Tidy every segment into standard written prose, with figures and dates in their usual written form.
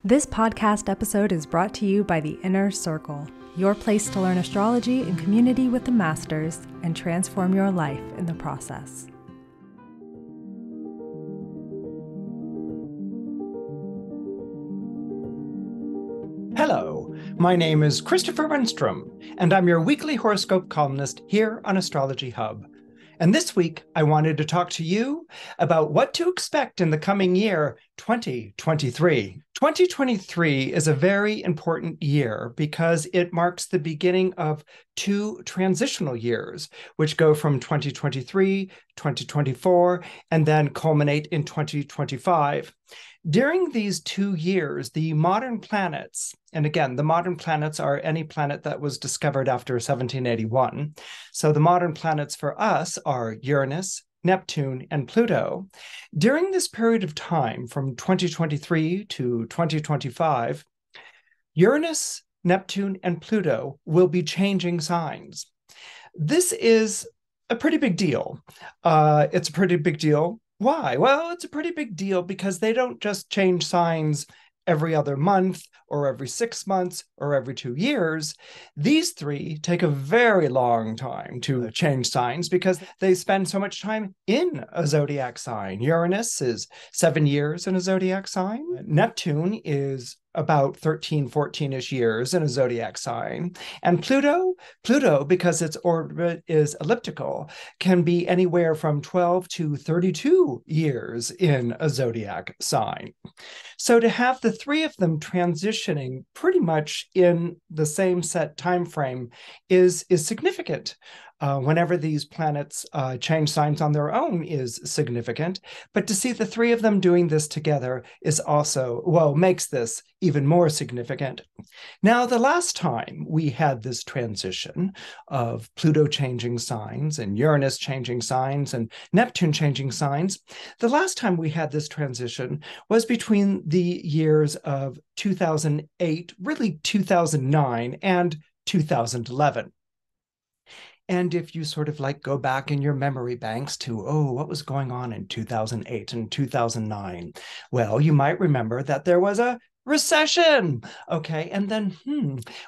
This podcast episode is brought to you by The Inner Circle, your place to learn astrology in community with the masters and transform your life in the process. Hello, my name is Christopher Renstrom, and I'm your weekly horoscope columnist here on Astrology Hub. And this week, I wanted to talk to you about what to expect in the coming year, 2023. 2023 is a very important year because it marks the beginning of two transitional years, which go from 2023, 2024, and then culminate in 2025. During these 2 years, the modern planets, and again, the modern planets are any planet that was discovered after 1781. So the modern planets for us are Uranus, Neptune, and Pluto. During this period of time, from 2023 to 2025, Uranus, Neptune, and Pluto will be changing signs. This is a pretty big deal. It's a pretty big deal. Why? Well, it's a pretty big deal because they don't just change signs every other month or every 6 months or every 2 years. These three take a very long time to change signs because they spend so much time in a zodiac sign. Uranus is 7 years in a zodiac sign. Neptune is about 13, 14-ish years in a zodiac sign. And Pluto, because its orbit is elliptical, can be anywhere from 12 to 32 years in a zodiac sign. So to have the three of them transitioning pretty much in the same set time frame is significant. Whenever these planets change signs on their own is significant, but to see the three of them doing this together is also, well, makes this even more significant. Now, the last time we had this transition of Pluto changing signs and Uranus changing signs and Neptune changing signs, the last time we had this transition was between the years of 2008, really 2009, and 2011. And if you sort of like go back in your memory banks to, what was going on in 2008 and 2009? Well, you might remember that there was a recession. Okay. And then,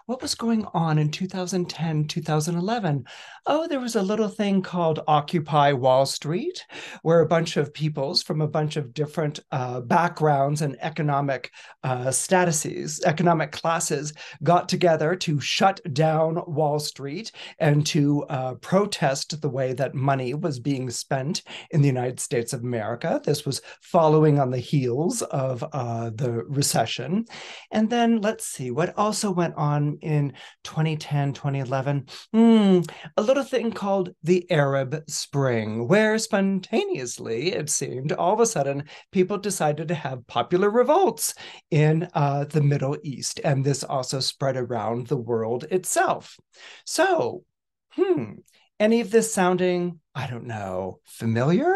what was going on in 2010, 2011? Oh, there was a little thing called Occupy Wall Street, where a bunch of peoples from a bunch of different backgrounds and economic economic classes got together to shut down Wall Street and to protest the way that money was being spent in the United States of America. This was following on the heels of the recession. And then let's see what also went on in 2010, 2011. A little thing called the Arab Spring, where spontaneously, it seemed, all of a sudden, people decided to have popular revolts in the Middle East. And this also spread around the world itself. So, any of this sounding, I don't know, familiar?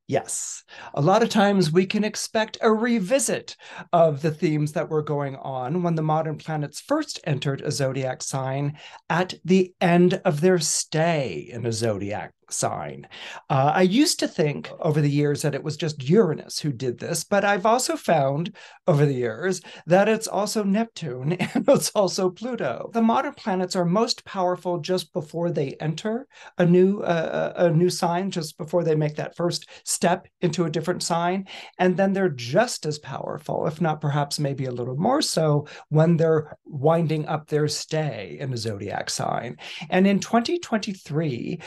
Yes, a lot of times we can expect a revisit of the themes that were going on when the modern planets first entered a zodiac sign at the end of their stay in a zodiac sign. I used to think over the years that it was just Uranus who did this, but I've also found over the years that it's also Neptune and it's also Pluto. The modern planets are most powerful just before they enter a new sign, just before they make that first step into a different sign. And then they're just as powerful, if not perhaps maybe a little more so, when they're winding up their stay in a zodiac sign. And in 2023,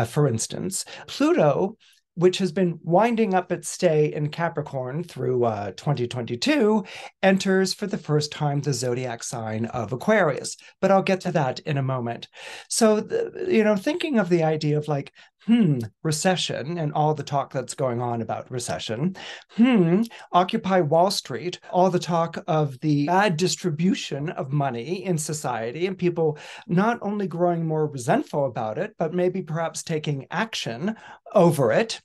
for instance, Pluto, which has been winding up its stay in Capricorn through 2022, enters for the first time the zodiac sign of Aquarius. But I'll get to that in a moment. So, thinking of the idea of like, recession and all the talk that's going on about recession, Occupy Wall Street, all the talk of the bad distribution of money in society and people not only growing more resentful about it, but maybe perhaps taking action over it.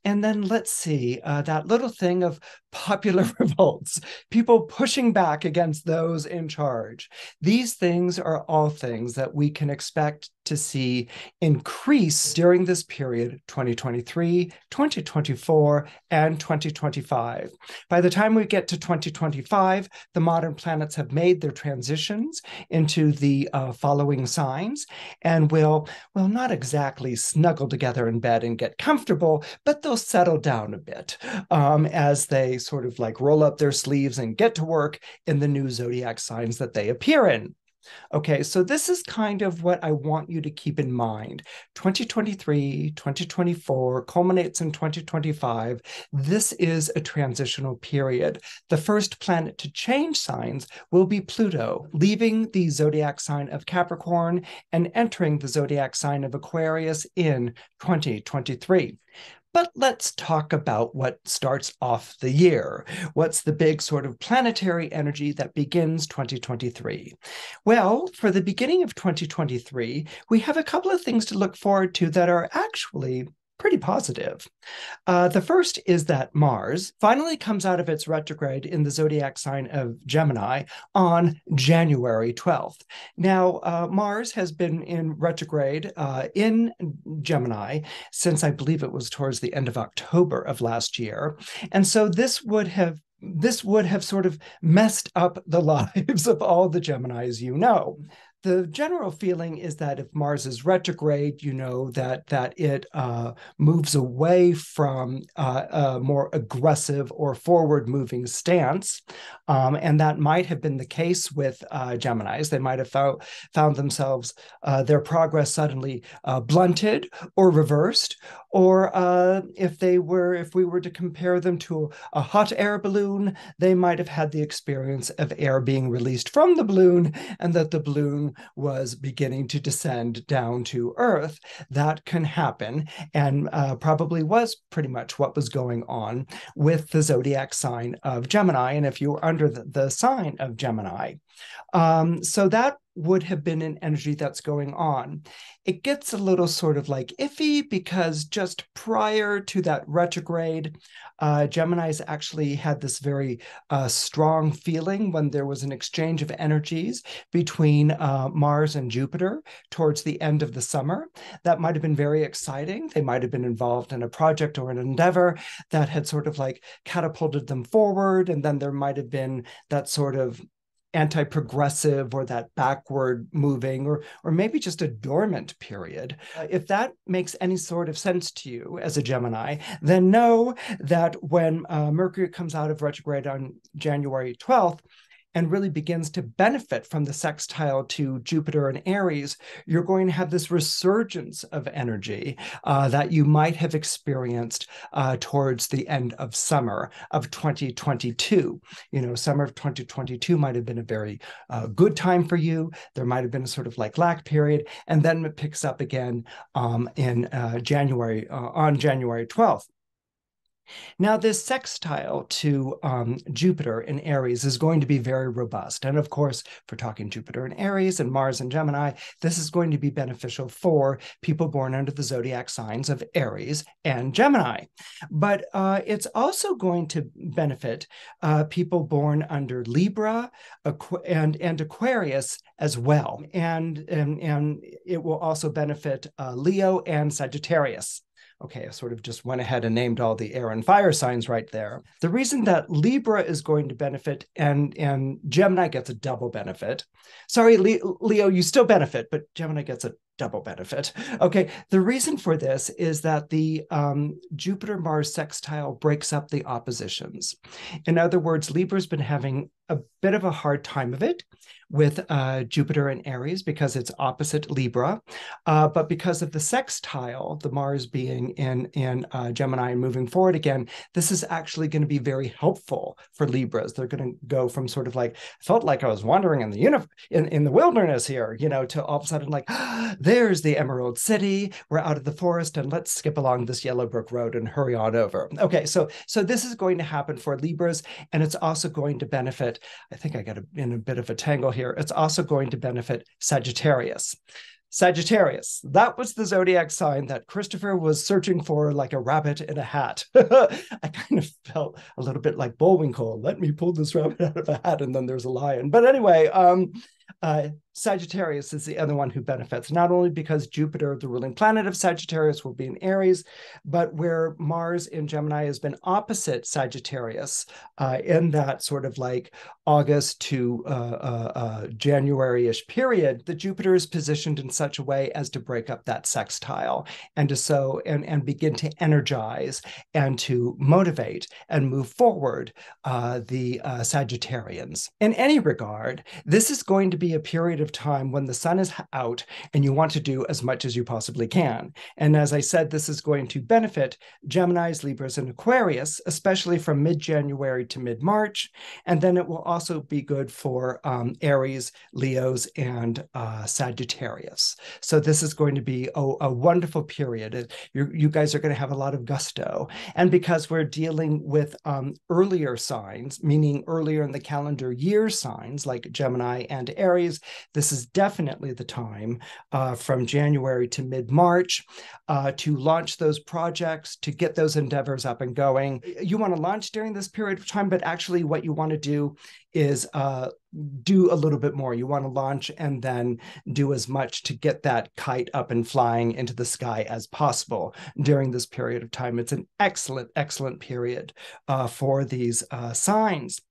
And then let's see, that little thing of popular revolts, people pushing back against those in charge. These things are all things that we can expect to see increase during this period, 2023, 2024, and 2025. By the time we get to 2025, the modern planets have made their transitions into the following signs and will not exactly snuggle together in bed and get comfortable, but they'll settle down a bit as they sort of like roll up their sleeves and get to work in the new zodiac signs that they appear in. Okay, so this is kind of what I want you to keep in mind. 2023, 2024 culminates in 2025. This is a transitional period. The first planet to change signs will be Pluto, leaving the zodiac sign of Capricorn and entering the zodiac sign of Aquarius in 2023. But let's talk about what starts off the year. What's the big sort of planetary energy that begins 2023? Well, for the beginning of 2023, we have a couple of things to look forward to that are actually pretty positive. The first is that Mars finally comes out of its retrograde in the zodiac sign of Gemini on January 12th. Now, Mars has been in retrograde in Gemini since I believe it was towards the end of October of last year. And so this would have sort of messed up the lives of all the Geminis you know. The general feeling is that if Mars is retrograde, you know that it moves away from a more aggressive or forward-moving stance, and that might have been the case with Geminis. They might have found themselves their progress suddenly blunted or reversed, or if we were to compare them to a hot air balloon, they might have had the experience of air being released from the balloon and that the balloon was beginning to descend down to Earth. That can happen, and probably was pretty much what was going on with the zodiac sign of Gemini, and if you were under the sign of Gemini. So that would have been an energy that's going on. It gets a little sort of like iffy because just prior to that retrograde, Geminis actually had this very strong feeling when there was an exchange of energies between Mars and Jupiter towards the end of the summer. That might have been very exciting. They might have been involved in a project or an endeavor that had sort of like catapulted them forward. And then there might have been that sort of anti-progressive or that backward moving or maybe just a dormant period. If that makes any sort of sense to you as a Gemini, then know that when Mercury comes out of retrograde on January 12th, and really begins to benefit from the sextile to Jupiter and Aries, you're going to have this resurgence of energy that you might have experienced towards the end of summer of 2022. You know, summer of 2022 might have been a very good time for you. There might have been a sort of like lack period, and then it picks up again in January, on January 12th. Now, this sextile to Jupiter in Aries is going to be very robust. And of course, for talking Jupiter in Aries and Mars in Gemini, this is going to be beneficial for people born under the zodiac signs of Aries and Gemini. But it's also going to benefit people born under Libra and Aquarius as well. And it will also benefit Leo and Sagittarius. Okay, I sort of just went ahead and named all the air and fire signs right there. The reason that Libra is going to benefit and Gemini gets a double benefit. Sorry, Leo, you still benefit, but Gemini gets a double benefit. Okay, the reason for this is that the Jupiter-Mars sextile breaks up the oppositions. In other words, Libra's been having a bit of a hard time of it with Jupiter and Aries because it's opposite Libra, but because of the sextile, the Mars being in Gemini and moving forward again, this is actually going to be very helpful for Libras. They're going to go from sort of like, felt like I was wandering in the in the wilderness here, you know, to all of a sudden like, there's the Emerald City. We're out of the forest, and let's skip along this Yellow Brick Road and hurry on over. Okay, so this is going to happen for Libras, and it's also going to benefit. I think I got in a bit of a tangle here. It's also going to benefit Sagittarius. Sagittarius. That was the zodiac sign that Christopher was searching for like a rabbit in a hat. I kind of felt a little bit like Bullwinkle. Let me pull this rabbit out of a hat, and then there's a lion. But anyway, Sagittarius is the other one who benefits, not only because Jupiter, the ruling planet of Sagittarius, will be in Aries, but where Mars in Gemini has been opposite Sagittarius in that sort of like August to January-ish period, the Jupiter is positioned in such a way as to break up that sextile and to and begin to energize and to motivate and move forward the Sagittarians. In any regard, this is going to be a period of time when the sun is out and you want to do as much as you possibly can. And as I said, this is going to benefit Geminis, Libras, and Aquarius, especially from mid-January to mid-March. And then it will also be good for Aries, Leos, and Sagittarius. So this is going to be a wonderful period. You guys are going to have a lot of gusto. And because we're dealing with earlier signs, meaning earlier in the calendar year signs like Gemini and Aries, this is definitely the time from January to mid-March to launch those projects, to get those endeavors up and going. You want to launch during this period of time, but actually what you want to do is do a little bit more. You want to launch and then do as much to get that kite up and flying into the sky as possible during this period of time. It's an excellent, excellent period for these signs.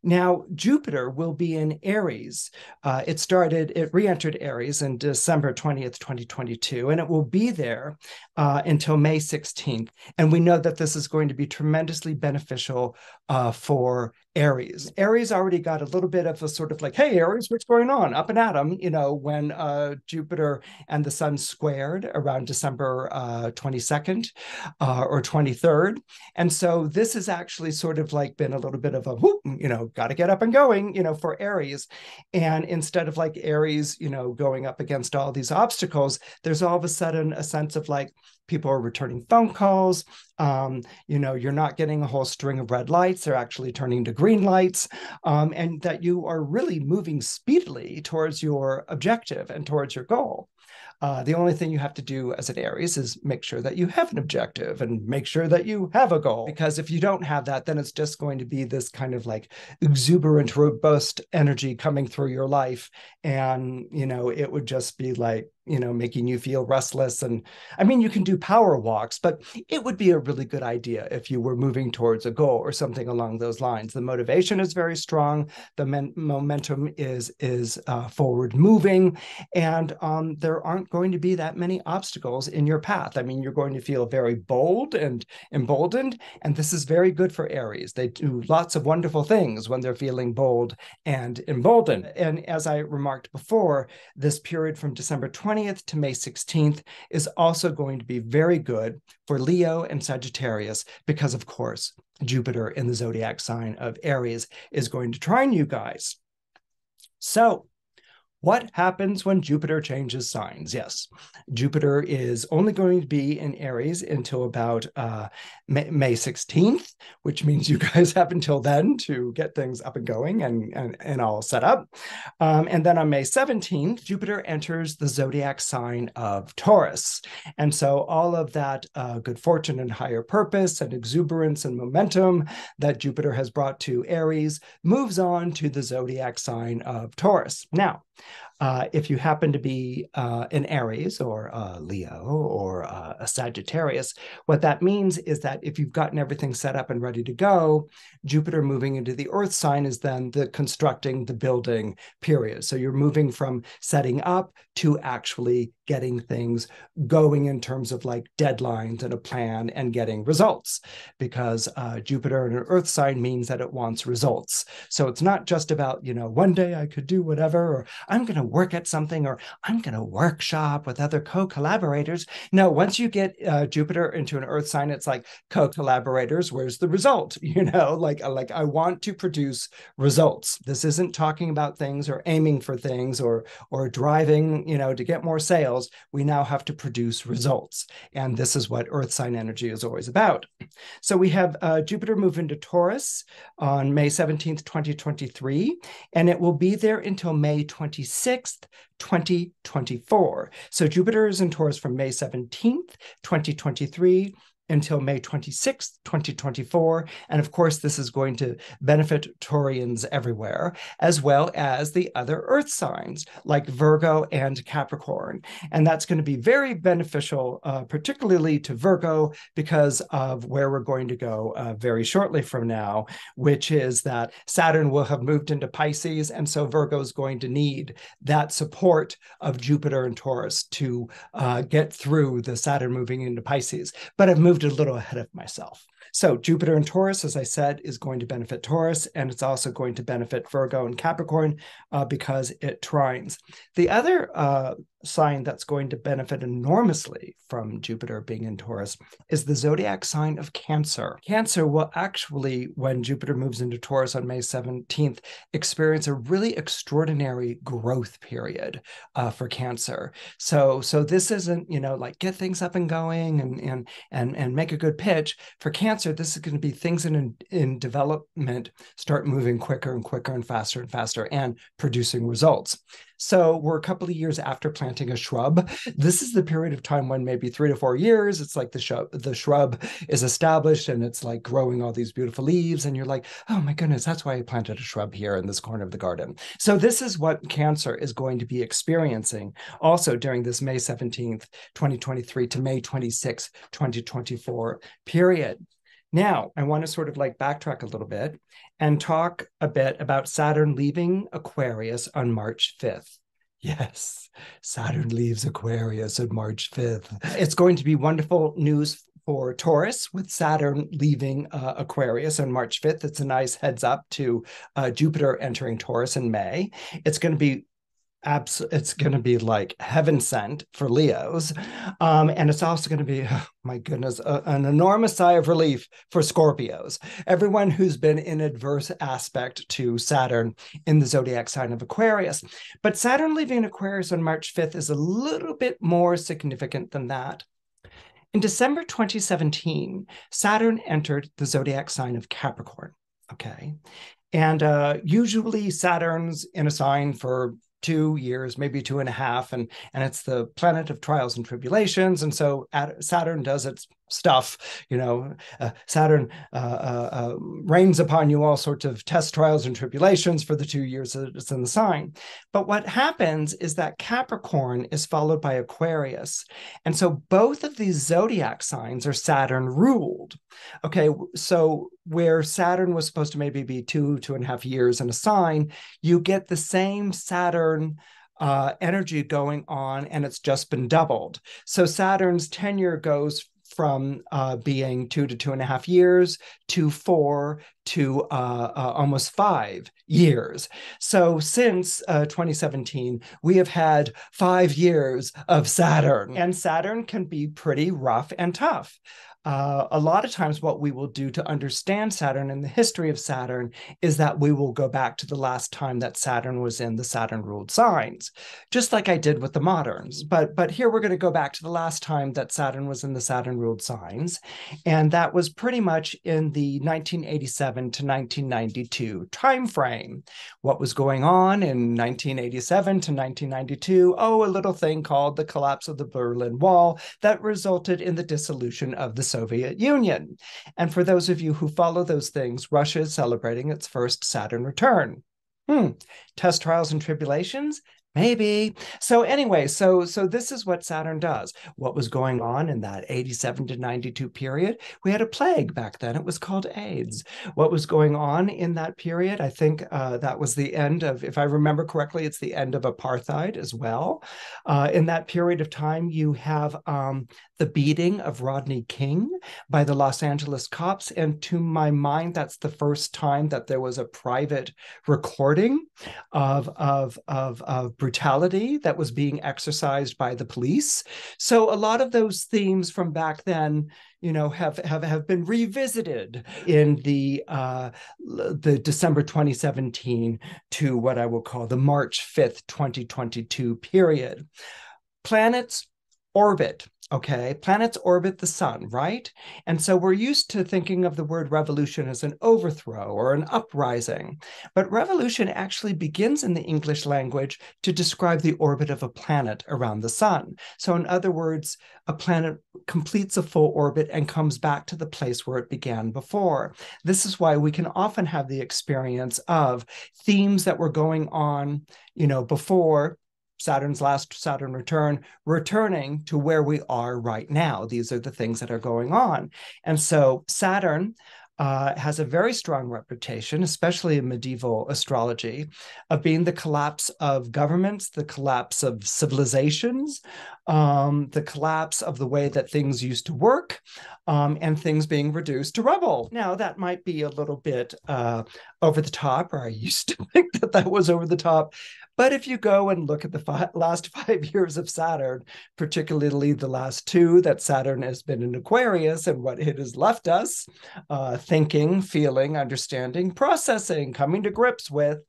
Now, Jupiter will be in Aries. It re-entered Aries in December 20th, 2022, and it will be there until May 16th. And we know that this is going to be tremendously beneficial for Aries. Aries already got a little bit of a sort of like, hey, Aries, what's going on? Up and at 'em, when Jupiter and the sun squared around December 22nd or 23rd. And so this has actually sort of like been a little bit of a whoop, got to get up and going, for Aries. And instead of like Aries, going up against all these obstacles, there's all of a sudden a sense of like, people are returning phone calls. You're not getting a whole string of red lights. They're actually turning to green lights, and that you are really moving speedily towards your objective and towards your goal. The only thing you have to do as an Aries is make sure that you have an objective and make sure that you have a goal. Because if you don't have that, then it's just going to be this kind of like exuberant, robust energy coming through your life. And, it would just be like, making you feel restless. And I mean, you can do power walks, but it would be a really good idea if you were moving towards a goal or something along those lines. The motivation is very strong. The momentum is forward moving, and there aren't going to be that many obstacles in your path. I mean, you're going to feel very bold and emboldened, and this is very good for Aries. They do lots of wonderful things when they're feeling bold and emboldened. And as I remarked before, this period from December 20th to May 16th is also going to be very good for Leo and Sagittarius because, of course, Jupiter in the zodiac sign of Aries is going to trine you guys. So, what happens when Jupiter changes signs? Yes, Jupiter is only going to be in Aries until about May 16th, which means you guys have until then to get things up and going and all set up. And then on May 17th, Jupiter enters the zodiac sign of Taurus. And so all of that good fortune and higher purpose and exuberance and momentum that Jupiter has brought to Aries moves on to the zodiac sign of Taurus. Now, if you happen to be an Aries or a Leo or a Sagittarius, what that means is that if you've gotten everything set up and ready to go, Jupiter moving into the Earth sign is then the constructing, the building period. So you're moving from setting up to actually getting things going in terms of like deadlines and a plan and getting results, because Jupiter in an Earth sign means that it wants results. So it's not just about, one day I could do whatever, or I'm going to work at something, or I'm going to workshop with other co-collaborators. No, once you get Jupiter into an Earth sign, it's like co-collaborators, where's the result? Like I want to produce results. This isn't talking about things or aiming for things or driving, to get more sales. We now have to produce results. And this is what Earth sign energy is always about. So we have Jupiter move into Taurus on May 17th, 2023, and it will be there until May 26th, 2024. So Jupiter is in Taurus from May 17th, 2023 until May 26th, 2024. And of course, this is going to benefit Taurians everywhere, as well as the other Earth signs like Virgo and Capricorn. And that's going to be very beneficial, particularly to Virgo, because of where we're going to go very shortly from now, which is that Saturn will have moved into Pisces. And so Virgo is going to need that support of Jupiter and Taurus to get through the Saturn moving into Pisces. But I've moved a little ahead of myself. So Jupiter in Taurus, as I said, is going to benefit Taurus, and it's also going to benefit Virgo and Capricorn because it trines. The other sign that's going to benefit enormously from Jupiter being in Taurus is the zodiac sign of Cancer. Cancer will actually, when Jupiter moves into Taurus on May 17th, experience a really extraordinary growth period for Cancer. So this isn't, like get things up and going and make a good pitch. For Cancer, this is going to be things in development start moving quicker and quicker and faster and producing results. So we're a couple of years after planting a shrub. This is the period of time when maybe 3 to 4 years, it's like the shrub is established and it's like growing all these beautiful leaves. And you're like, oh my goodness, that's why I planted a shrub here in this corner of the garden. So this is what Cancer is going to be experiencing also during this May 17th, 2023 to May 26th, 2024 period. Now, I want to sort of like backtrack a little bit and talk a bit about Saturn leaving Aquarius on March 5th. Yes, Saturn leaves Aquarius on March 5th. It's going to be wonderful news for Taurus with Saturn leaving Aquarius on March 5th. It's a nice heads up to Jupiter entering Taurus in May. It's going to be like heaven sent for Leos. And it's also going to be, oh my goodness, an enormous sigh of relief for Scorpios. Everyone who's been in adverse aspect to Saturn in the zodiac sign of Aquarius. But Saturn leaving Aquarius on March 5th is a little bit more significant than that. In December 2017, Saturn entered the zodiac sign of Capricorn. Okay. And usually Saturn's in a sign for 2 years, maybe 2.5, and it's the planet of trials and tribulations. And so Saturn does its stuff, Saturn rains upon you all sorts of tests, trials, and tribulations for the 2 years that it's in the sign. But what happens is that Capricorn is followed by Aquarius. And so both of these zodiac signs are Saturn ruled. Okay, so where Saturn was supposed to maybe be 2.5 years in a sign, you get the same Saturn energy going on, and it's just been doubled. So Saturn's tenure goes from being 2 to 2.5 years to 4 to almost 5 years. So since 2017, we have had 5 years of Saturn, and Saturn can be pretty rough and tough. A lot of times what we will do to understand Saturn and the history of Saturn is that we will go back to the last time that Saturn was in the Saturn-ruled signs, just like I did with the moderns. But here we're going to go back to the last time that Saturn was in the Saturn-ruled signs, and that was pretty much in the 1987 to 1992 timeframe. What was going on in 1987 to 1992? Oh, a little thing called the collapse of the Berlin Wall that resulted in the dissolution of the Soviet Union. And for those of you who follow those things, Russia is celebrating its first Saturn return. Test, trials, and tribulations? Maybe. So anyway, so this is what Saturn does. What was going on in that 87 to 92 period? We had a plague back then. It was called AIDS. What was going on in that period? I think that was the end of, if I remember correctly, it's the end of apartheid as well. In that period of time, you have the beating of Rodney King by the Los Angeles cops. And to my mind, that's the first time that there was a private recording of brutality that was being exercised by the police. So a lot of those themes from back then, have been revisited in the December 2017 to what I will call the March 5th, 2022 period. Planets orbit Okay, planets orbit the sun, right? And so we're used to thinking of the word revolution as an overthrow or an uprising. But revolution actually begins in the English language to describe the orbit of a planet around the sun. So, in other words, a planet completes a full orbit and comes back to the place where it began before. This is why we can often have the experience of themes that were going on, before Saturn's last Saturn return, returning to where we are right now. These are the things that are going on. And so Saturn has a very strong reputation, especially in medieval astrology, of being the collapse of governments, the collapse of civilizations, the collapse of the way that things used to work, and things being reduced to rubble. Now, that might be a little bit over the top, or I used to think that that was over the top. But if you go and look at the last 5 years of Saturn, particularly the last two that Saturn has been in Aquarius and what it has left us, thinking, feeling, understanding, processing, coming to grips with,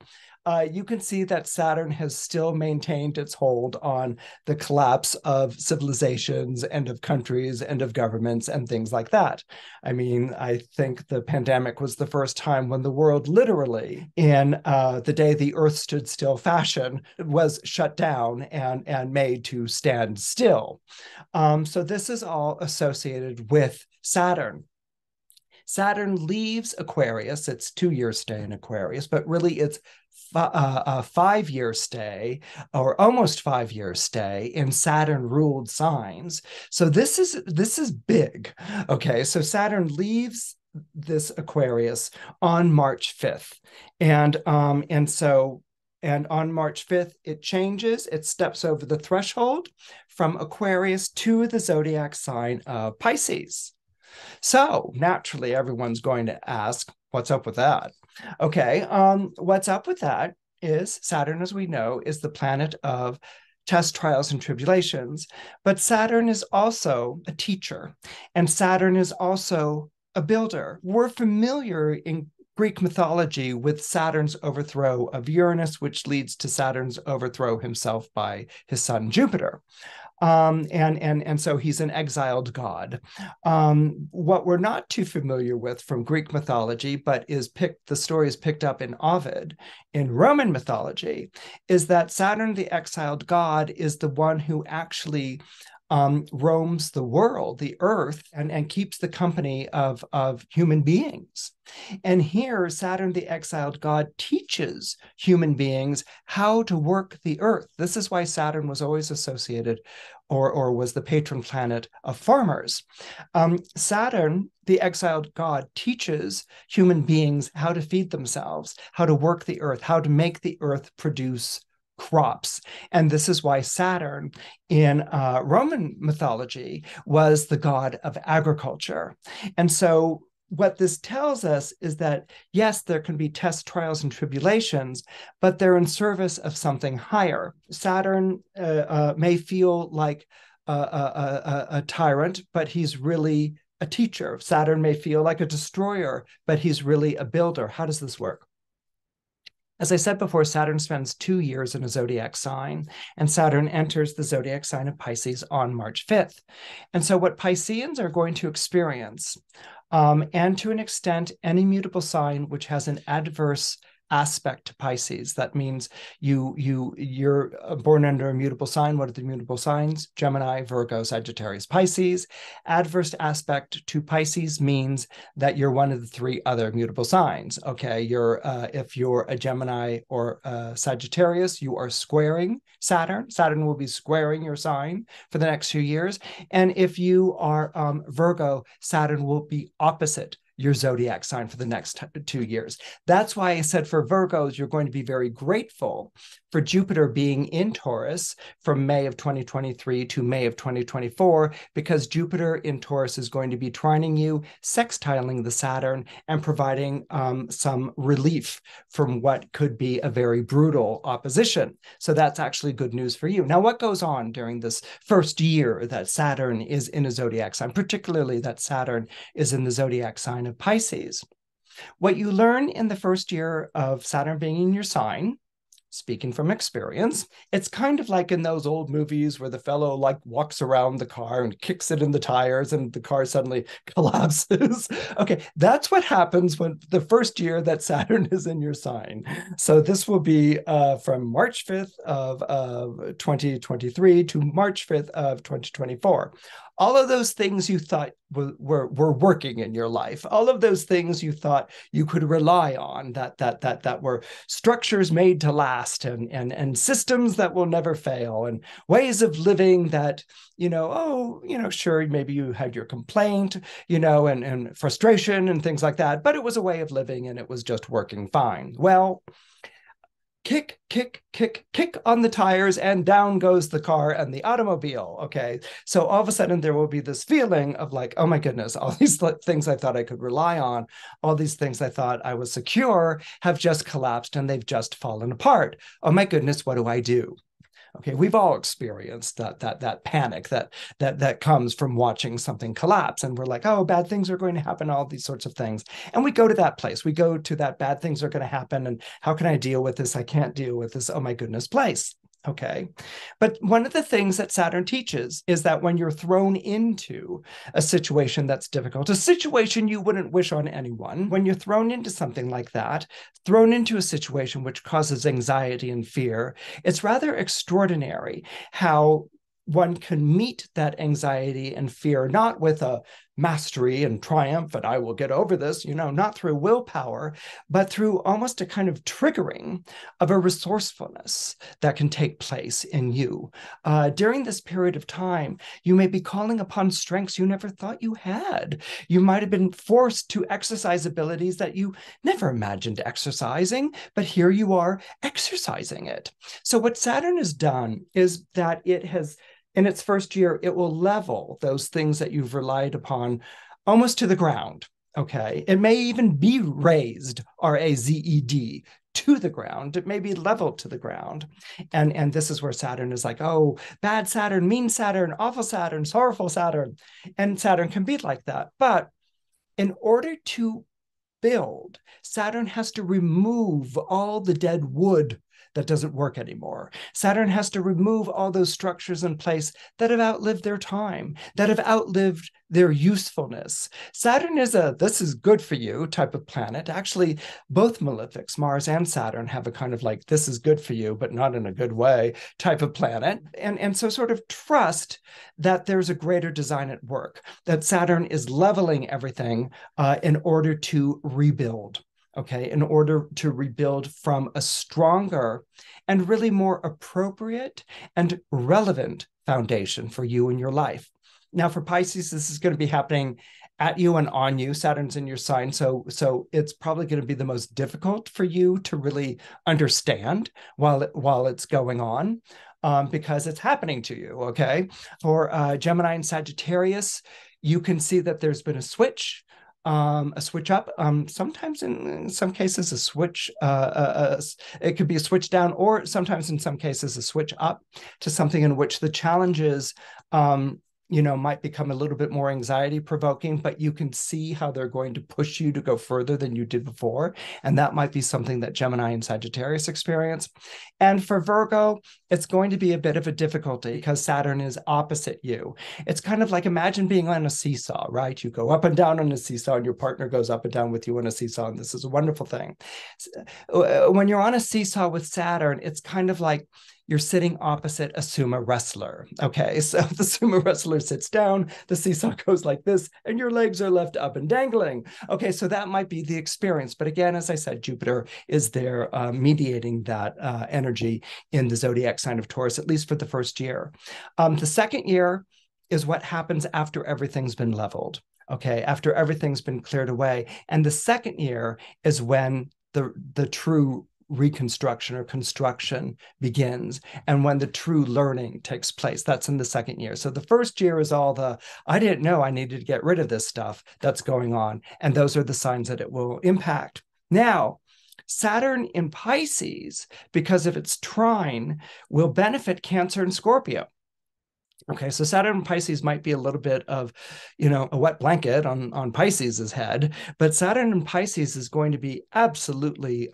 you can see that Saturn has still maintained its hold on the collapse of civilizations and of countries and of governments and things like that. I mean, I think the pandemic was the first time when the world literally, in the day the earth stood still fashion, was shut down and made to stand still. So this is all associated with Saturn. Saturn leaves Aquarius. It's 2-year stay in Aquarius, but really it's a 5-year stay or almost 5-year stay in Saturn ruled signs. So this is big. Okay, so Saturn leaves this Aquarius on March 5th. And on March 5th, it changes, it steps over the threshold from Aquarius to the zodiac sign of Pisces. So naturally, everyone's going to ask, what's up with that? Okay, what's up with that is Saturn, as we know, is the planet of test, trials, and tribulations. But Saturn is also a teacher, and Saturn is also a builder. We're familiar in Greek mythology with Saturn's overthrow of Uranus, which leads to Saturn's overthrow himself by his son Jupiter. And so he's an exiled god. What we're not too familiar with from Greek mythology, but the story is picked up in Ovid in Roman mythology, is that Saturn, the exiled god, is the one who actually roams the world, the earth, and keeps the company of human beings. And here, Saturn, the exiled god, teaches human beings how to work the earth. This is why Saturn was always associated or was the patron planet of farmers. Saturn, the exiled god, teaches human beings how to feed themselves, how to work the earth, how to make the earth produce crops. And this is why Saturn in Roman mythology was the god of agriculture. And so what this tells us is that, yes, there can be tests, trials, and tribulations, but they're in service of something higher. Saturn may feel like a tyrant, but he's really a teacher. Saturn may feel like a destroyer, but he's really a builder. How does this work? As I said before, Saturn spends 2 years in a zodiac sign, and Saturn enters the zodiac sign of Pisces on March 5th. And so what Pisceans are going to experience, and to an extent, any mutable sign which has an adverse aspect to Pisces. That means you're born under a mutable sign. What are the mutable signs? Gemini, Virgo, Sagittarius, Pisces. Adverse aspect to Pisces means that you're one of the 3 other mutable signs. Okay, if you're a Gemini or a Sagittarius, you are squaring Saturn. Saturn will be squaring your sign for the next few years. And if you are Virgo, Saturn will be opposite your zodiac sign for the next 2 years. That's why I said for Virgos, you're going to be very grateful for Jupiter being in Taurus from May of 2023 to May of 2024, because Jupiter in Taurus is going to be trining you, sextiling the Saturn, and providing some relief from what could be a very brutal opposition. So that's actually good news for you. Now, what goes on during this first year that Saturn is in a zodiac sign, particularly that Saturn is in the zodiac sign of Pisces? What you learn in the first year of Saturn being in your sign, speaking from experience, it's kind of like in those old movies where the fellow like walks around the car and kicks it in the tires and the car suddenly collapses. Okay, that's what happens when the first year that Saturn is in your sign. So this will be from March 5th of 2023 to March 5th of 2024. All of those things you thought were working in your life, all of those things you thought you could rely on, that were structures made to last, and systems that will never fail, and ways of living that, sure, maybe you had your complaint, and frustration and things like that, but it was a way of living and it was just working fine. Well, kick, kick, kick, kick on the tires, and down goes the car and the automobile. Okay. So all of a sudden there will be this feeling of like, oh my goodness, all these things I thought I could rely on, all these things I thought I was secure have just collapsed and they've just fallen apart. Oh my goodness, what do I do? Okay, we've all experienced that panic that comes from watching something collapse, and we're like, oh, bad things are going to happen, all these sorts of things. And we go to that place. We go to that bad things are going to happen, and how can I deal with this? I can't deal with this. Oh my goodness, place. Okay. But one of the things that Saturn teaches is that when you're thrown into a situation that's difficult, a situation you wouldn't wish on anyone, when you're thrown into something like that, thrown into a situation which causes anxiety and fear, it's rather extraordinary how one can meet that anxiety and fear, not with a mastery and triumph, and I will get over this, not through willpower, but through almost a kind of triggering of a resourcefulness that can take place in you. During this period of time, you may be calling upon strengths you never thought you had. You might have been forced to exercise abilities that you never imagined exercising, but here you are exercising it. So what Saturn has done is that it has, in its first year, it will level those things that you've relied upon almost to the ground, okay? It may even be raised, R-A-Z-E-D, to the ground. It may be leveled to the ground. And this is where Saturn is like, oh, bad Saturn, mean Saturn, awful Saturn, sorrowful Saturn. And Saturn can be like that. But in order to build, Saturn has to remove all the dead wood that doesn't work anymore. Saturn has to remove all those structures in place that have outlived their time, that have outlived their usefulness. Saturn is a this is good for you type of planet. Actually, both malefics, Mars and Saturn, have a kind of like this is good for you, but not in a good way type of planet. And so sort of trust that there's a greater design at work, that Saturn is leveling everything in order to rebuild. Okay, in order to rebuild from a stronger and really more appropriate and relevant foundation for you in your life. Now, for Pisces, this is going to be happening at you and on you. Saturn's in your sign, so it's probably going to be the most difficult for you to really understand while it's going on. Because it's happening to you, okay? For Gemini and Sagittarius, you can see that there's been a switch up, sometimes in some cases a switch, it could be a switch down, or sometimes in some cases a switch up to something in which the challenges might become a little bit more anxiety provoking, but you can see how they're going to push you to go further than you did before. And that might be something that Gemini and Sagittarius experience. And for Virgo, it's going to be a bit of a difficulty because Saturn is opposite you. It's kind of like, imagine being on a seesaw, right? You go up and down on a seesaw and your partner goes up and down with you on a seesaw. And this is a wonderful thing. When you're on a seesaw with Saturn, it's kind of like you're sitting opposite a sumo wrestler. Okay, so the sumo wrestler sits down, the seesaw goes like this, and your legs are left up and dangling. Okay, so that might be the experience. But again, as I said, Jupiter is there mediating that energy in the zodiac sign of Taurus, at least for the first year. The second year is what happens after everything's been leveled. Okay, after everything's been cleared away. And the second year is when the true reconstruction or construction begins, and when the true learning takes place. That's in the second year. So the first year is all the, I didn't know I needed to get rid of this stuff that's going on. And those are the signs that it will impact. Now, Saturn in Pisces, because of its trine, will benefit Cancer and Scorpio. Okay, so Saturn in Pisces might be a little bit of, a wet blanket on Pisces's head, but Saturn in Pisces is going to be absolutely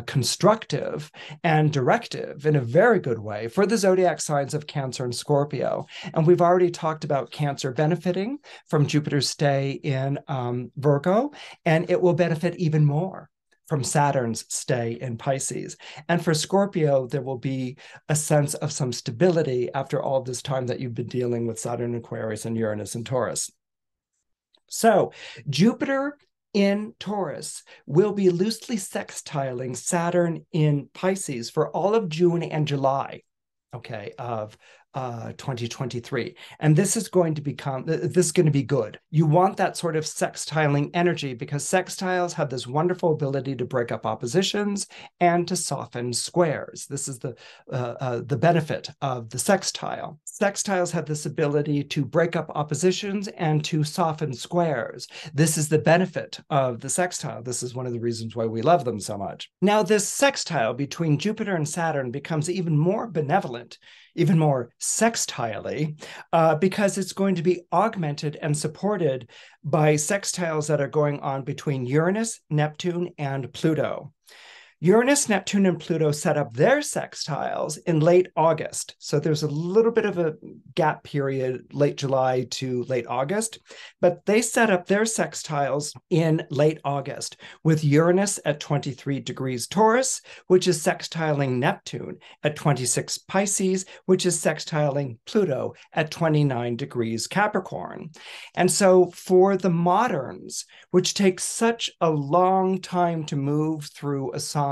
constructive and directive in a very good way for the zodiac signs of Cancer and Scorpio. And we've already talked about Cancer benefiting from Jupiter's stay in Virgo, and it will benefit even more from Saturn's stay in Pisces. And for Scorpio, there will be a sense of some stability after all this time that you've been dealing with Saturn in Aquarius and Uranus in Taurus. So Jupiter in Taurus will be loosely sextiling Saturn in Pisces for all of June and July, okay, of 2023. And this is going to be good. You want that sort of sextiling energy because sextiles have this wonderful ability to break up oppositions and to soften squares. This is the benefit of the sextile. Sextiles have this ability to break up oppositions and to soften squares. This is the benefit of the sextile. This is one of the reasons why we love them so much. Now, this sextile between Jupiter and Saturn becomes even more benevolent, even more sextile-y, because it's going to be augmented and supported by sextiles that are going on between Uranus, Neptune, and Pluto. Uranus, Neptune, and Pluto set up their sextiles in late August. So there's a little bit of a gap period, late July to late August, but they set up their sextiles in late August with Uranus at 23 degrees Taurus, which is sextiling Neptune at 26 Pisces, which is sextiling Pluto at 29 degrees Capricorn. And so for the moderns, which takes such a long time to move through a sign,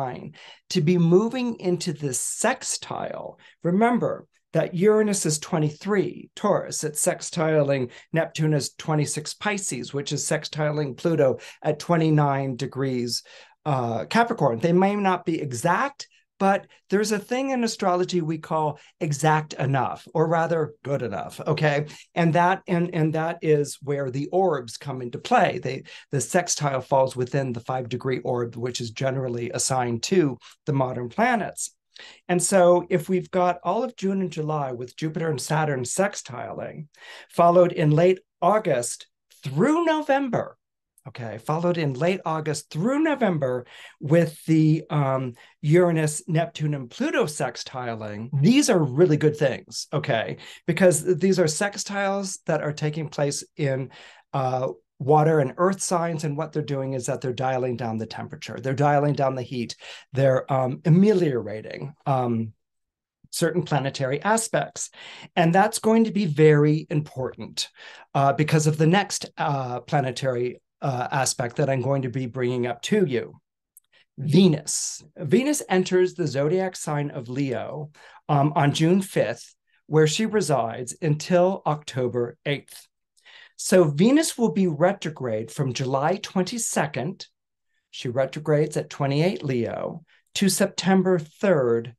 to be moving into this sextile, remember that Uranus is 23 Taurus, it's sextiling Neptune as 26 Pisces, which is sextiling Pluto at 29 degrees Capricorn. They may not be exact, but there's a thing in astrology we call exact enough, or rather good enough, okay? And that is where the orbs come into play. The sextile falls within the 5-degree orb, which is generally assigned to the modern planets. And so if we've got all of June and July with Jupiter and Saturn sextiling, followed in late August through November, okay, followed in late August through November with the Uranus, Neptune, and Pluto sextiling, these are really good things, okay, because these are sextiles that are taking place in water and earth signs, and what they're doing is that they're dialing down the temperature, they're dialing down the heat, they're ameliorating certain planetary aspects. And that's going to be very important because of the next planetary aspect that I'm going to be bringing up to you. Venus. Venus enters the zodiac sign of Leo on June 5th, where she resides until October 8th. So Venus will be retrograde from July 22nd, she retrogrades at 28 Leo, to September 3rd,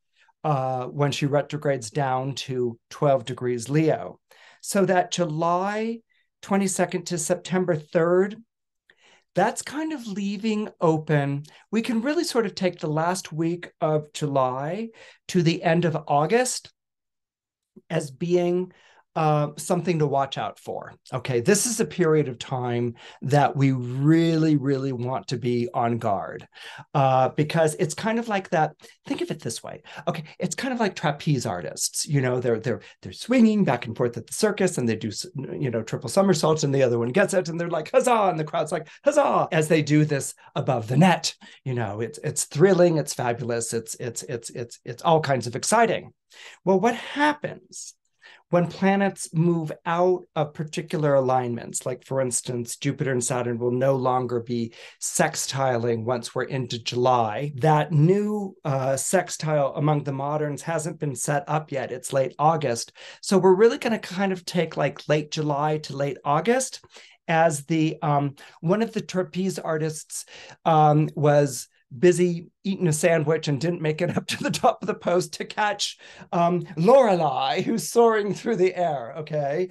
when she retrogrades down to 12 degrees Leo. So that July 22nd to September 3rd, that's kind of leaving open. We can really sort of take the last week of July to the end of August as being something to watch out for. Okay, this is a period of time that we really, really want to be on guard because it's kind of like that. Think of it this way. Okay, it's kind of like trapeze artists. They're swinging back and forth at the circus, and they do triple somersaults, and the other one gets it, and they're like huzzah, and the crowd's like huzzah as they do this above the net. It's thrilling, it's fabulous, it's all kinds of exciting. Well, what happens when planets move out of particular alignments, like for instance, Jupiter and Saturn will no longer be sextiling once we're into July. That new sextile among the moderns hasn't been set up yet. It's late August. So we're really going to kind of take like late July to late August as the one of the trapeze artists was busy eating a sandwich and didn't make it up to the top of the post to catch Lorelei, who's soaring through the air, okay?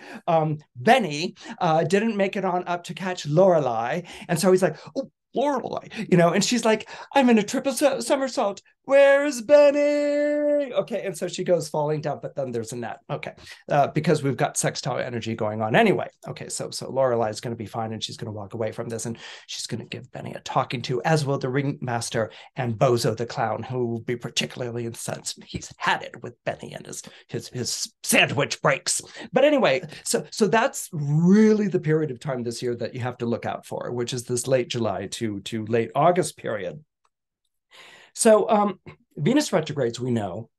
Benny didn't make it on up to catch Lorelei. And so he's like, oh, Lorelei, and she's like, I'm in a triple somersault Where's Benny? Okay, and so she goes falling down, but then there's a net. Okay, because we've got sextile energy going on anyway. Okay, so Lorelai is going to be fine, and she's going to walk away from this, and she's going to give Benny a talking to, as will the ringmaster and Bozo the clown, who will be particularly incensed. He's had it with Benny and his sandwich breaks. But anyway, so that's really the period of time this year that you have to look out for, which is this late July to late August period. So Venus retrogrades, we know,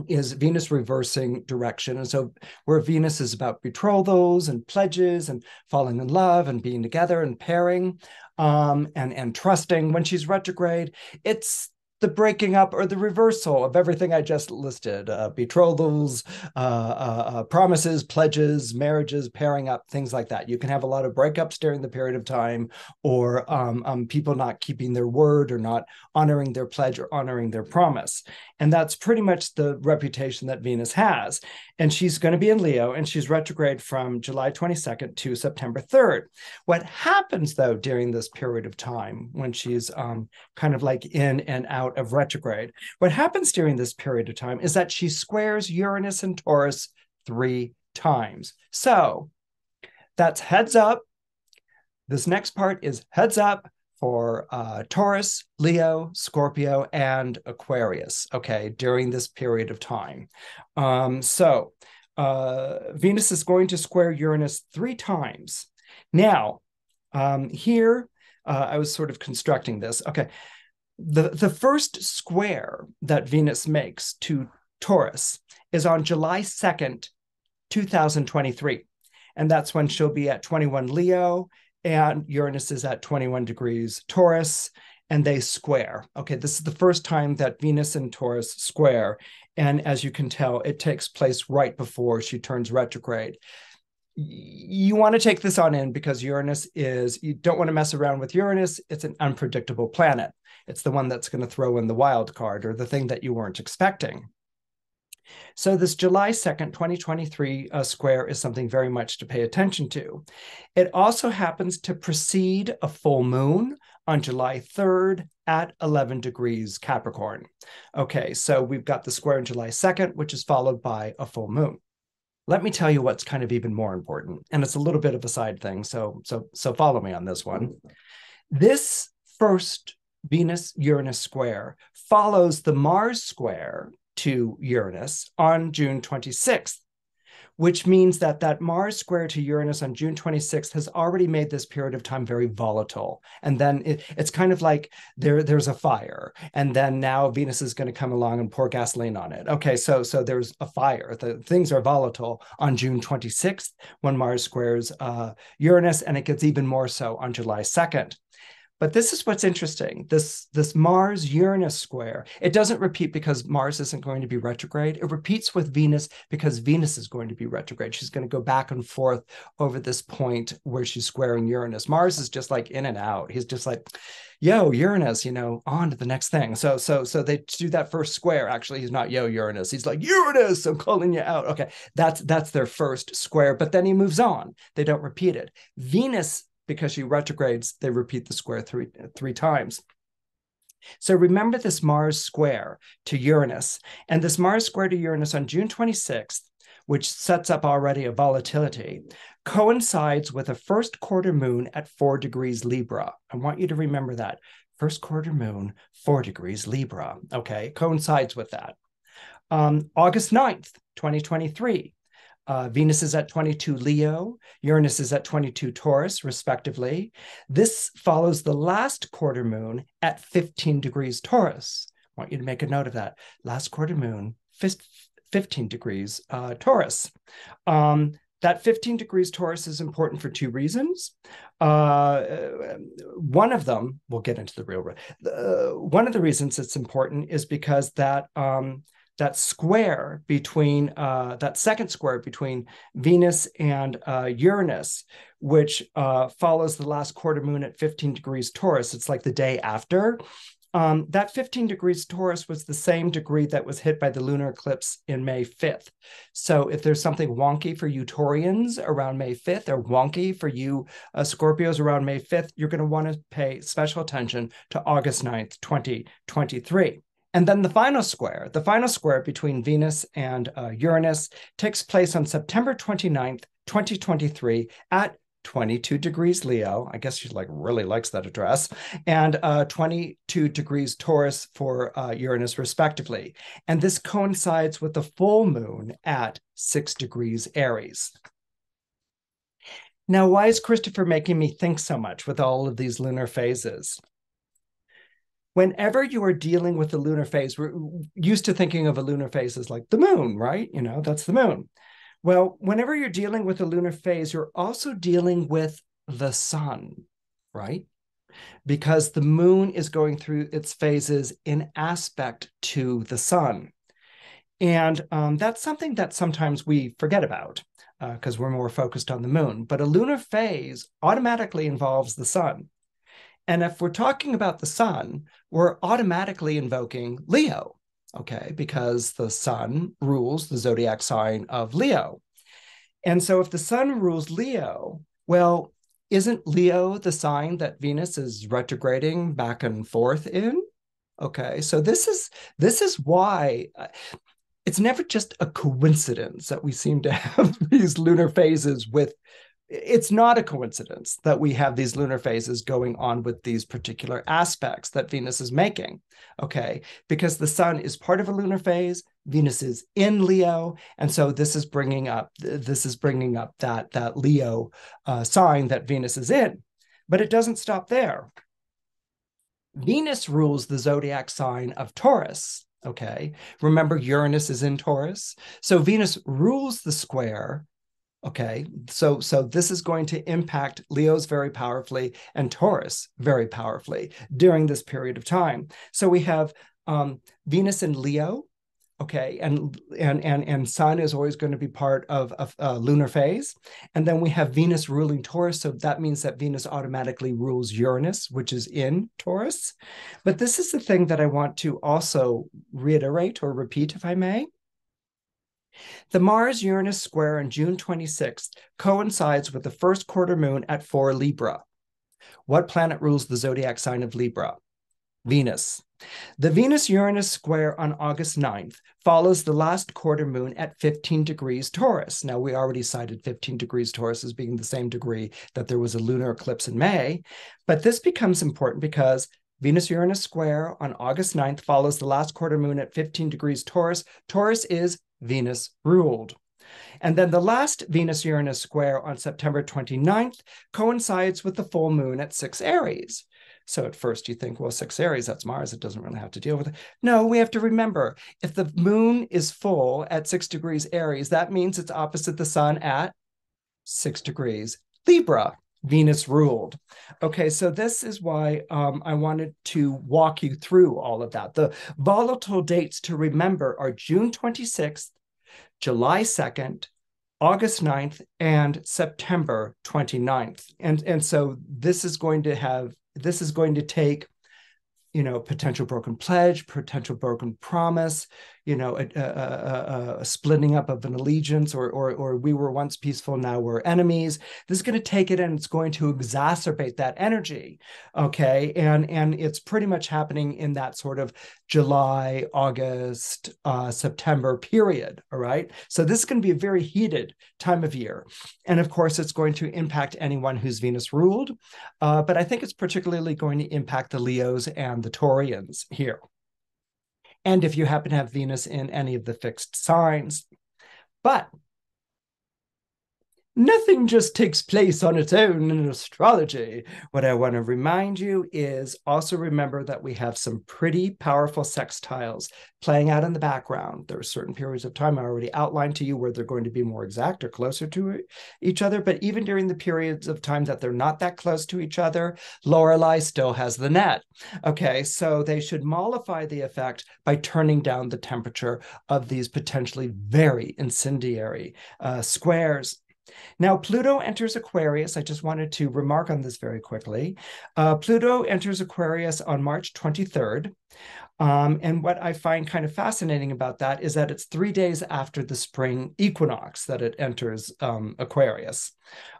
is Venus reversing direction. And so where Venus is about betrothals and pledges and falling in love and being together and pairing and trusting, when she's retrograde, it's the breaking up or the reversal of everything I just listed, betrothals, promises, pledges, marriages, pairing up, things like that. You can have a lot of breakups during the period of time, or people not keeping their word or not honoring their pledge or honoring their promise. And that's pretty much the reputation that Venus has. And she's going to be in Leo, and she's retrograde from July 22nd to September 3rd. What happens, though, during this period of time, when she's kind of like in and out of retrograde, what happens during this period of time is that she squares Uranus and Taurus 3 times. So that's heads up. This next part is heads up for Taurus, Leo, Scorpio, and Aquarius, okay, during this period of time. Venus is going to square Uranus 3 times. Now, here, I was sort of constructing this. Okay, the first square that Venus makes to Taurus is on July 2nd, 2023. And that's when she'll be at 21 Leo, and Uranus is at 21 degrees Taurus, and they square. Okay, this is the first time that Venus and Taurus square. And as you can tell, it takes place right before she turns retrograde. You want to take this on in, because Uranus is, you don't want to mess around with Uranus. It's an unpredictable planet. It's the one that's going to throw in the wild card, or the thing that you weren't expecting. So this July 2nd, 2023 square is something very much to pay attention to. It also happens to precede a full moon on July 3rd at 11 degrees Capricorn. Okay, so we've got the square on July 2nd, which is followed by a full moon. Let me tell you what's kind of even more important, and it's a little bit of a side thing, so follow me on this one. This first Venus-Uranus square follows the Mars square to Uranus on June 26th, which means that Mars square to Uranus on June 26th has already made this period of time very volatile. And then it's kind of like there's a fire, and then now Venus is going to come along and pour gasoline on it. Okay, so there's a fire. Things are volatile on June 26th when Mars squares Uranus, and it gets even more so on July 2nd. But this is what's interesting. This Mars-Uranus square, it doesn't repeat because Mars isn't going to be retrograde. It repeats with Venus because Venus is going to be retrograde. She's going to go back and forth over this point where she's squaring Uranus. Mars is just like in and out. He's just like, yo, Uranus, on to the next thing. So they do that first square. Actually, he's not yo, Uranus. He's like, Uranus, I'm calling you out. Okay, that's their first square. But then he moves on. They don't repeat it. Venus, because she retrogrades, they repeat the square three times. So remember this Mars square to Uranus. And this Mars square to Uranus on June 26th, which sets up already a volatility, coincides with a first quarter moon at 4 degrees Libra. I want you to remember that. First quarter moon, 4 degrees Libra. Okay, coincides with that. August 9th, 2023. Venus is at 22 Leo, Uranus is at 22 Taurus, respectively. This follows the last quarter moon at 15 degrees Taurus. I want you to make a note of that. Last quarter moon, 15 degrees Taurus. That 15 degrees Taurus is important for 2 reasons. One of them, we'll get into the real, one of the reasons it's important is because that square between, that second square between Venus and Uranus, which follows the last quarter moon at 15 degrees Taurus, it's like the day after. That 15 degrees Taurus was the same degree that was hit by the lunar eclipse in May 5th. So if there's something wonky for you Taurians around May 5th, or wonky for you Scorpios around May 5th, you're going to want to pay special attention to August 9th, 2023. And then the final square between Venus and Uranus takes place on September 29th, 2023 at 22 degrees Leo. I guess she really likes that address. And 22 degrees Taurus for Uranus, respectively. And this coincides with the full moon at 6 degrees Aries. Now, why is Christopher making me think so much with all of these lunar phases? Whenever you are dealing with the lunar phase, we're used to thinking of a lunar phase as like the moon, right? That's the moon. Well, whenever you're dealing with a lunar phase, you're also dealing with the sun, right? Because the moon is going through its phases in aspect to the sun. And that's something that sometimes we forget about because we're more focused on the moon. But a lunar phase automatically involves the sun. And if we're talking about the sun, we're automatically invoking Leo, okay? Because the sun rules the zodiac sign of Leo. And so if the sun rules Leo, well, isn't Leo the sign that Venus is retrograding back and forth in? Okay, so this is why it's never just a coincidence that we seem to have these lunar phases with. It's not a coincidence that we have these lunar phases going on with these particular aspects that Venus is making, okay? Because the sun is part of a lunar phase, Venus is in Leo, and so this is bringing up that Leo sign that Venus is in. But it doesn't stop there. Venus rules the zodiac sign of Taurus, okay? Remember, Uranus is in Taurus. So Venus rules the square. Okay, so this is going to impact Leos very powerfully and Taurus very powerfully during this period of time. So we have Venus in Leo, okay, and Sun is always going to be part of a lunar phase, and then we have Venus ruling Taurus. So that means that Venus automatically rules Uranus, which is in Taurus. But this is the thing that I want to also reiterate or repeat, if I may. The Mars-Uranus square on June 26th coincides with the first quarter moon at 4 Libra. What planet rules the zodiac sign of Libra? Venus. The Venus-Uranus square on August 9th follows the last quarter moon at 15 degrees Taurus. Now, we already cited 15 degrees Taurus as being the same degree that there was a lunar eclipse in May, but this becomes important because Venus-Uranus square on August 9th follows the last quarter moon at 15 degrees Taurus. Taurus is Venus ruled. And then the last Venus-Uranus square on September 29th coincides with the full moon at 6 Aries. So at first you think, well, 6 Aries, that's Mars. It doesn't really have to deal with it. No, we have to remember, if the moon is full at 6 degrees Aries, that means it's opposite the sun at 6 degrees Libra. Venus ruled. Okay, so this is why I wanted to walk you through all of that. The volatile dates to remember are June 26th, July 2nd, August 9th, and September 29th. And so this is going to take, potential broken pledge, potential broken promise, a splitting up of an allegiance, or we were once peaceful, now we're enemies. This is going to take it and it's going to exacerbate that energy, okay? And it's pretty much happening in that sort of July, August, September period, all right? So this is going to be a very heated time of year. And of course, it's going to impact anyone who's Venus ruled, but I think it's particularly going to impact the Leos and the Taurians here. And if you happen to have Venus in any of the fixed signs. But nothing just takes place on its own in astrology. What I want to remind you is also remember that we have some pretty powerful sextiles playing out in the background. There are certain periods of time I already outlined to you where they're going to be more exact or closer to each other. But even during the periods of time that they're not that close to each other, Lorelei still has the net. Okay, so they should mollify the effect by turning down the temperature of these potentially very incendiary squares. Now, Pluto enters Aquarius. I just wanted to remark on this very quickly. Pluto enters Aquarius on March 23rd. And what I find kind of fascinating about that is that it's 3 days after the spring equinox that it enters Aquarius.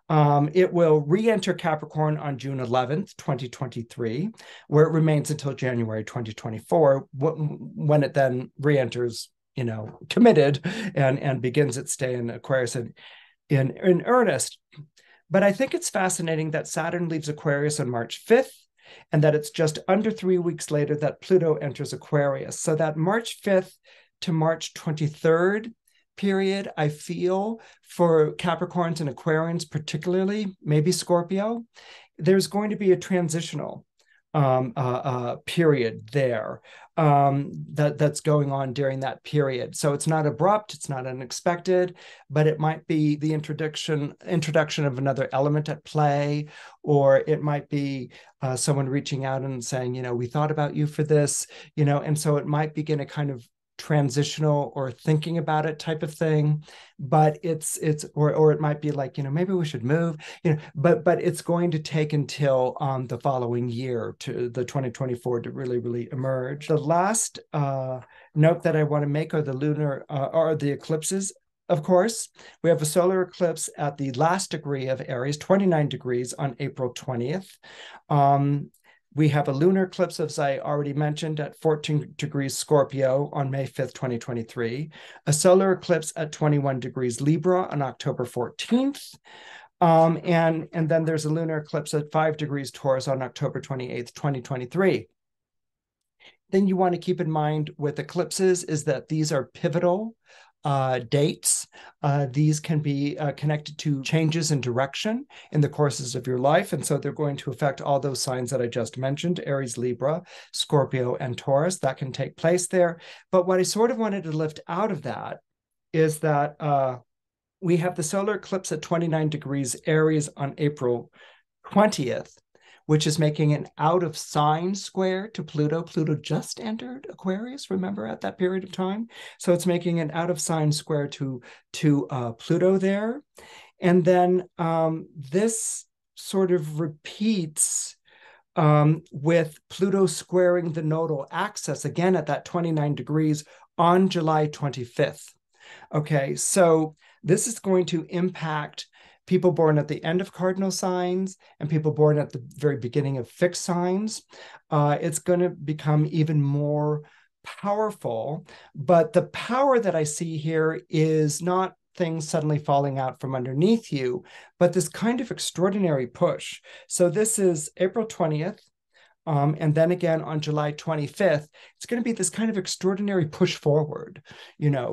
It will re-enter Capricorn on June 11th, 2023, where it remains until January 2024, when it then re-enters, committed and begins its stay in Aquarius in earnest. But I think it's fascinating that Saturn leaves Aquarius on March 5th, and that it's just under 3 weeks later that Pluto enters Aquarius. So that March 5th to March 23rd period, I feel, for Capricorns and Aquarians particularly, maybe Scorpio, there's going to be a transitional period there that's going on during that period. So it's not abrupt, it's not unexpected, but it might be the introduction of another element at play, or it might be someone reaching out and saying, we thought about you for this, and so it might begin a kind of transitional or thinking about it type of thing, but or it might be like, maybe we should move, but it's going to take until the following year, to the 2024, to really emerge. The last note that I want to make are the lunar are the eclipses. Of course, we have a solar eclipse at the last degree of Aries, 29 degrees on April 20th. We have a lunar eclipse, as I already mentioned, at 14 degrees Scorpio on May 5th, 2023. A solar eclipse at 21 degrees Libra on October 14th. And then there's a lunar eclipse at 5 degrees Taurus on October 28th, 2023. Thing you want to keep in mind with eclipses is that these are pivotal dates. These can be connected to changes in direction in the courses of your life. And so they're going to affect all those signs that I just mentioned, Aries, Libra, Scorpio, and Taurus. That can take place there. But what I sort of wanted to lift out of that is that we have the solar eclipse at 29 degrees Aries on April 20th, which is making an out of sign square to Pluto. Pluto just entered Aquarius, remember, at that period of time. So it's making an out of sign square to Pluto there. And then this sort of repeats with Pluto squaring the nodal axis again at that 29 degrees on July 25th. Okay, so this is going to impact people born at the end of cardinal signs and people born at the very beginning of fixed signs. It's going to become even more powerful, but the power that I see here is not things suddenly falling out from underneath you, but this kind of extraordinary push. So this is April 20th. And then again on July 25th, it's going to be this kind of extraordinary push forward,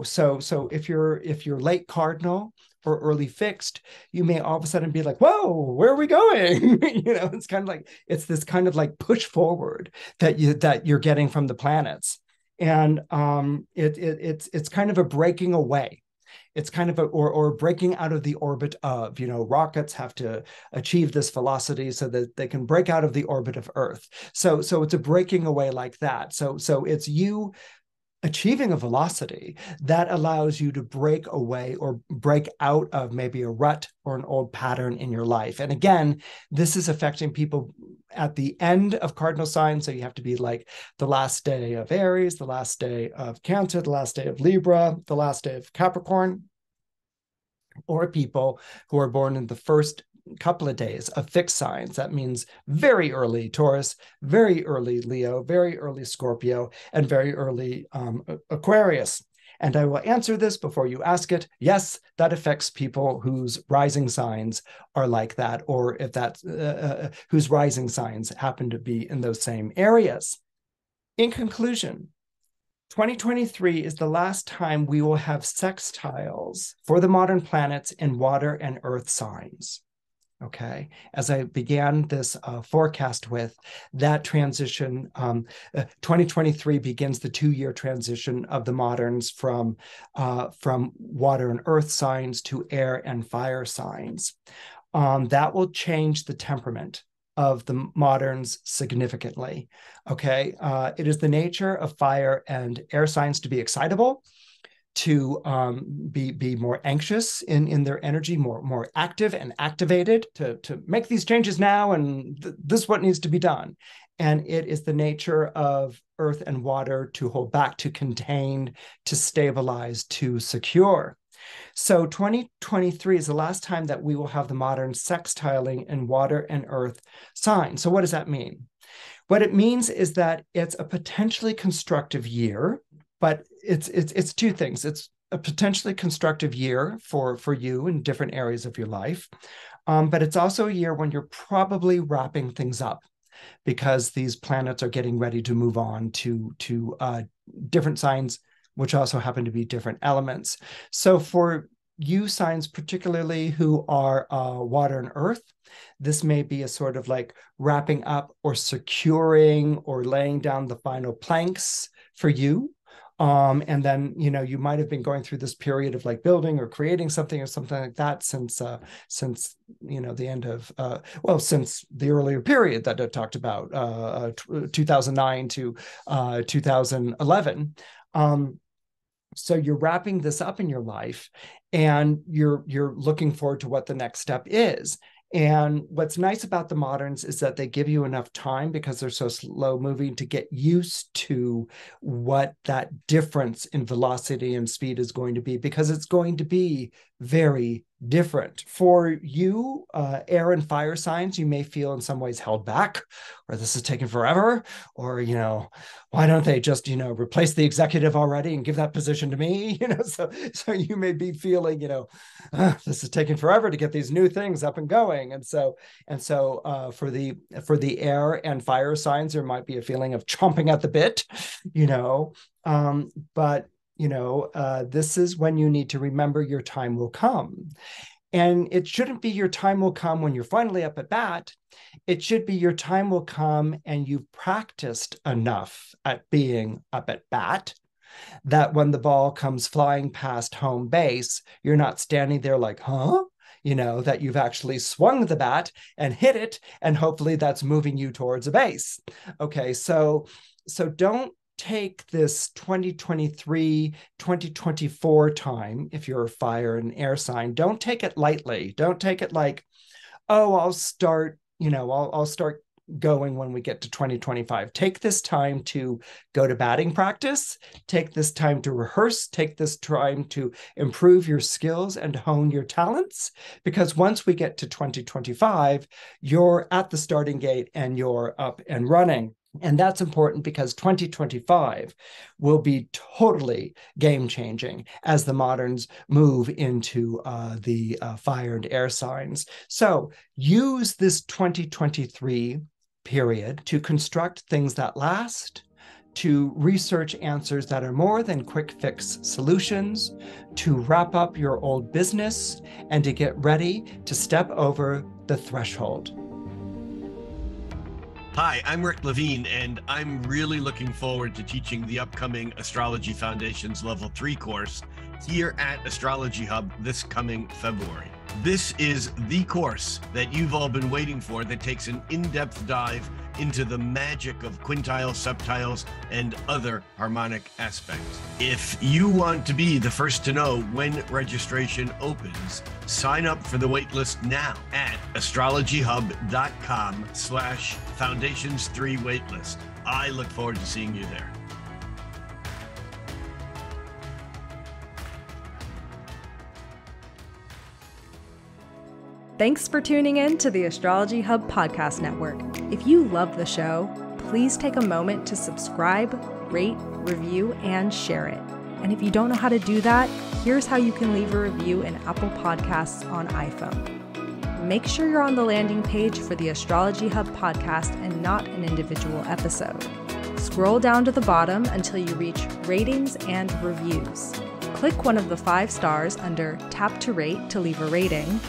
So if you're late cardinal or early fixed, you may all of a sudden be like, whoa, where are we going? It's kind of like, it's this kind of like push forward that you're getting from the planets. And it's kind of a breaking away. It's kind of or breaking out of the orbit of, rockets have to achieve this velocity so that they can break out of the orbit of Earth. So it's a breaking away like that. So it's you achieving a velocity that allows you to break away or break out of maybe a rut or an old pattern in your life. And again, this is affecting people at the end of cardinal signs. So you have to be like the last day of Aries, the last day of Cancer, the last day of Libra, the last day of Capricorn, or people who are born in the first couple of days of fixed signs. That means very early Taurus, very early Leo, very early Scorpio, and very early Aquarius. And I will answer this before you ask it. Yes, that affects people whose rising signs are like that, or if that's whose rising signs happen to be in those same areas. In conclusion, 2023 is the last time we will have sextiles for the modern planets in water and earth signs. Okay, as I began this forecast with, that transition, 2023 begins the 2-year transition of the moderns from water and earth signs to air and fire signs. That will change the temperament of the moderns significantly. Okay, it is the nature of fire and air signs to be excitable, to be more anxious in their energy, more active and activated to make these changes now, and this is what needs to be done. And it is the nature of earth and water to hold back, to contain, to stabilize, to secure. So 2023 is the last time that we will have the modern sextiling in water and earth signs. So what does that mean? What it means is that it's a potentially constructive year, but it's two things. It's a potentially constructive year for you in different areas of your life, but it's also a year when you're probably wrapping things up, because these planets are getting ready to move on to different signs, which also happen to be different elements. So for you signs, particularly who are water and earth, this may be a sort of like wrapping up or securing or laying down the final planks for you. And then, you might have been going through this period of like building or creating something or something like that since the end of, since the earlier period that I talked about, 2009 to 2011. So you're wrapping this up in your life, and you're looking forward to what the next step is. And what's nice about the moderns is that they give you enough time, because they're so slow moving, to get used to what that difference in velocity and speed is going to be, because it's going to be very different. For you, air and fire signs, you may feel in some ways held back, or this is taking forever, or, why don't they just, replace the executive already and give that position to me? So you may be feeling, this is taking forever to get these new things up and going. And so for the air and fire signs, there might be a feeling of chomping at the bit, but this is when you need to remember your time will come. And it shouldn't be your time will come when you're finally up at bat. It should be your time will come and you've practiced enough at being up at bat that when the ball comes flying past home base, you're not standing there like, huh? That you've actually swung the bat and hit it, and hopefully that's moving you towards a base. Okay, so don't take this 2023, 2024 time, if you're a fire and air sign, don't take it lightly. Don't take it like, oh, I'll start going when we get to 2025. Take this time to go to batting practice. Take this time to rehearse. Take this time to improve your skills and hone your talents, because once we get to 2025, you're at the starting gate and you're up and running. And that's important because 2025 will be totally game-changing as the moderns move into the fire and air signs. So use this 2023 period to construct things that last, to research answers that are more than quick fix solutions, to wrap up your old business, and to get ready to step over the threshold. Hi, I'm Rick Levine, and I'm really looking forward to teaching the upcoming Astrology Foundations Level 3 course here at Astrology Hub this coming February. This is the course that you've all been waiting for, that takes an in-depth dive into the magic of quintiles, septiles, and other harmonic aspects. If you want to be the first to know when registration opens, sign up for the waitlist now at astrologyhub.com/foundations3 waitlist. I look forward to seeing you there. Thanks for tuning in to the Astrology Hub Podcast Network. If you love the show, please take a moment to subscribe, rate, review, and share it. And if you don't know how to do that, here's how you can leave a review in Apple Podcasts on iPhone. Make sure you're on the landing page for the Astrology Hub podcast and not an individual episode. Scroll down to the bottom until you reach ratings and reviews. Click one of the 5 stars under Tap to Rate to leave a rating.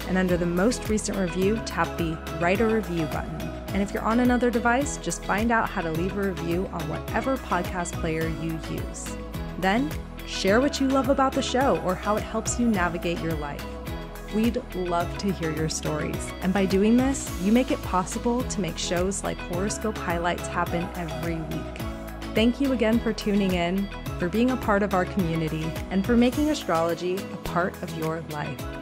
And under the most recent review, tap the Write a Review button. And if you're on another device, just find out how to leave a review on whatever podcast player you use. Then, share what you love about the show or how it helps you navigate your life. We'd love to hear your stories. And by doing this, you make it possible to make shows like Horoscope Highlights happen every week. Thank you again for tuning in. for being a part of our community and for making astrology a part of your life.